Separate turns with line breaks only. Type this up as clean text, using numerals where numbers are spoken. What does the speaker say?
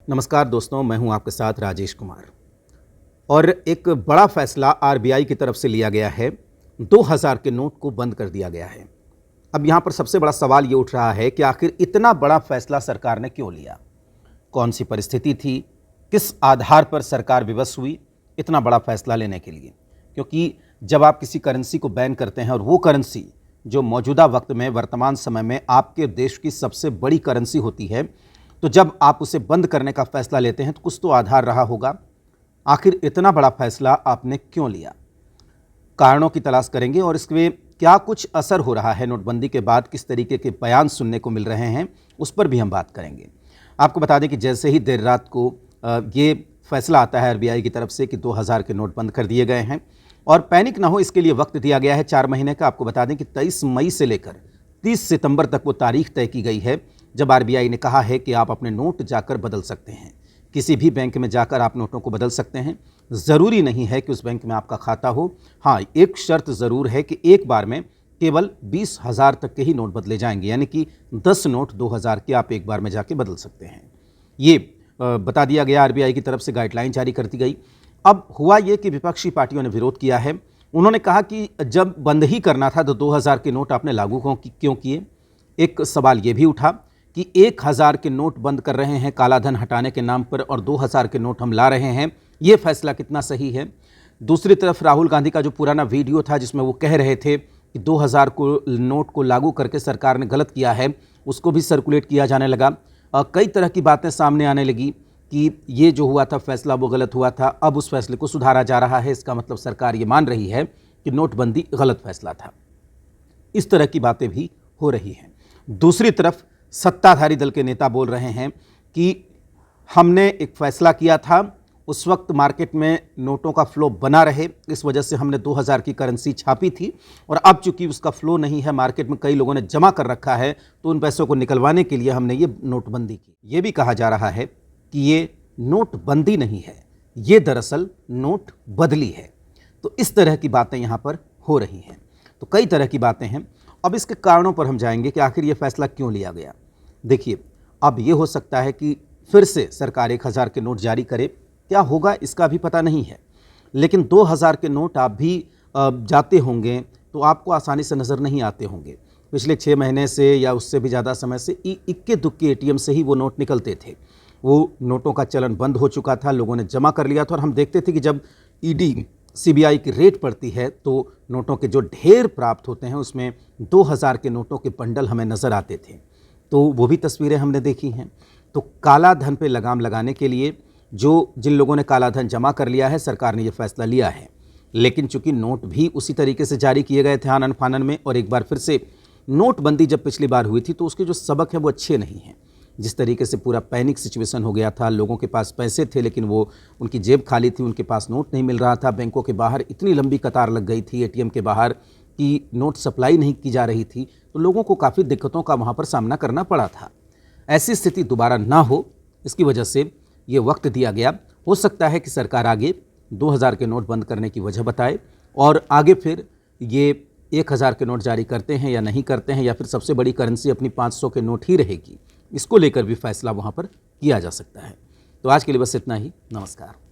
नमस्कार दोस्तों, मैं हूं आपके साथ राजेश कुमार। और एक बड़ा फैसला आरबीआई की तरफ से लिया गया है। 2000 के नोट को बंद कर दिया गया है। अब यहां पर सबसे बड़ा सवाल ये उठ रहा है कि आखिर इतना बड़ा फैसला सरकार ने क्यों लिया? कौन सी परिस्थिति थी? किस आधार पर सरकार विवश हुई इतना बड़ा फैसला लेने के लिए? क्योंकि जब आप किसी करेंसी को बैन करते हैं और वो करेंसी जो मौजूदा वक्त में वर्तमान समय में आपके देश की सबसे बड़ी करेंसी होती है, तो जब आप उसे बंद करने का फैसला लेते हैं तो कुछ तो आधार रहा होगा। आखिर इतना बड़ा फैसला आपने क्यों लिया? कारणों की तलाश करेंगे और इसके क्या कुछ असर हो रहा है नोटबंदी के बाद, किस तरीके के बयान सुनने को मिल रहे हैं, उस पर भी हम बात करेंगे। आपको बता दें कि जैसे ही देर रात को ये फैसला आता है आरबीआई की तरफ से कि 2000 के नोट बंद कर दिए गए हैं और पैनिक ना हो इसके लिए वक्त दिया गया है 4 महीने का। आपको बता दें कि 23 मई से लेकर 30 सितंबर तक वो तारीख तय की गई है जब आरबीआई ने कहा है कि आप अपने नोट जाकर बदल सकते हैं। किसी भी बैंक में जाकर आप नोटों को बदल सकते हैं। ज़रूरी नहीं है कि उस बैंक में आपका खाता हो। हाँ, एक शर्त ज़रूर है कि एक बार में केवल 20,000 तक के ही नोट बदले जाएंगे, यानी कि 10 नोट 2000 के आप एक बार में जाके बदल सकते हैं। ये बता दिया गया, आरबीआई की तरफ से गाइडलाइन जारी कर दी गई। अब हुआ ये कि विपक्षी पार्टियों ने विरोध किया है। उन्होंने कहा कि जब बंद ही करना था तो 2000 के नोट आपने लागू क्यों किए? एक सवाल ये भी उठा कि 1000 के नोट बंद कर रहे हैं काला धन हटाने के नाम पर और 2000 के नोट हम ला रहे हैं, ये फैसला कितना सही है? दूसरी तरफ राहुल गांधी का जो पुराना वीडियो था जिसमें वो कह रहे थे कि 2000 को नोट को लागू करके सरकार ने गलत किया है, उसको भी सर्कुलेट किया जाने लगा। कई तरह की बातें सामने आने लगी कि ये जो हुआ था फैसला वो गलत हुआ था। अब उस फैसले को सुधारा जा रहा है। इसका मतलब सरकार ये मान रही है कि नोटबंदी गलत फैसला था। इस तरह की बातें भी हो रही हैं। दूसरी तरफ सत्ताधारी दल के नेता बोल रहे हैं कि हमने एक फैसला किया था, उस वक्त मार्केट में नोटों का फ्लो बना रहे, इस वजह से हमने 2000 की करेंसी छापी थी और अब चूंकि उसका फ्लो नहीं है, मार्केट में कई लोगों ने जमा कर रखा है, तो उन पैसों को निकलवाने के लिए हमने ये नोटबंदी की। ये भी कहा जा रहा है कि ये नोटबंदी नहीं है, ये दरअसल नोट बदली है। तो इस तरह की बातें यहाँ पर हो रही हैं। तो कई तरह की बातें हैं। अब इसके कारणों पर हम जाएंगे कि आखिर ये फैसला क्यों लिया गया। देखिए, अब ये हो सकता है कि फिर से सरकार 1000 के नोट जारी करे, क्या होगा इसका भी पता नहीं है। लेकिन 2000 के नोट आप भी जाते होंगे तो आपको आसानी से नज़र नहीं आते होंगे। पिछले 6 महीने से या उससे भी ज़्यादा समय से इक्के दुक्के एटीएम से ही वो नोट निकलते थे। वो नोटों का चलन बंद हो चुका था, लोगों ने जमा कर लिया था और हम देखते थे कि जब ईडी सीबीआई की रेड पड़ती है तो नोटों के जो ढेर प्राप्त होते हैं उसमें 2000 के नोटों के बंडल हमें नज़र आते थे। तो वो भी तस्वीरें हमने देखी हैं। तो काला धन पे लगाम लगाने के लिए जिन लोगों ने काला धन जमा कर लिया है, सरकार ने ये फैसला लिया है। लेकिन चूंकि नोट भी उसी तरीके से जारी किए गए थे आनन फानन में, और एक बार फिर से नोटबंदी जब पिछली बार हुई थी तो उसके जो सबक है वो अच्छे नहीं हैं। जिस तरीके से पूरा पैनिक सिचुएशन हो गया था, लोगों के पास पैसे थे लेकिन वो उनकी जेब खाली थी, उनके पास नोट नहीं मिल रहा था, बैंकों के बाहर इतनी लंबी कतार लग गई थी एटीएम के बाहर कि नोट सप्लाई नहीं की जा रही थी, तो लोगों को काफ़ी दिक्कतों का वहाँ पर सामना करना पड़ा था। ऐसी स्थिति दोबारा ना हो, इसकी वजह से ये वक्त दिया गया। हो सकता है कि सरकार आगे 2000 के नोट बंद करने की वजह बताए और आगे फिर ये 1000 के नोट जारी करते हैं या नहीं करते हैं, या फिर सबसे बड़ी करेंसी अपनी 500 के नोट ही रहेगी, इसको लेकर भी फैसला वहाँ पर किया जा सकता है। तो आज के लिए बस इतना ही। नमस्कार।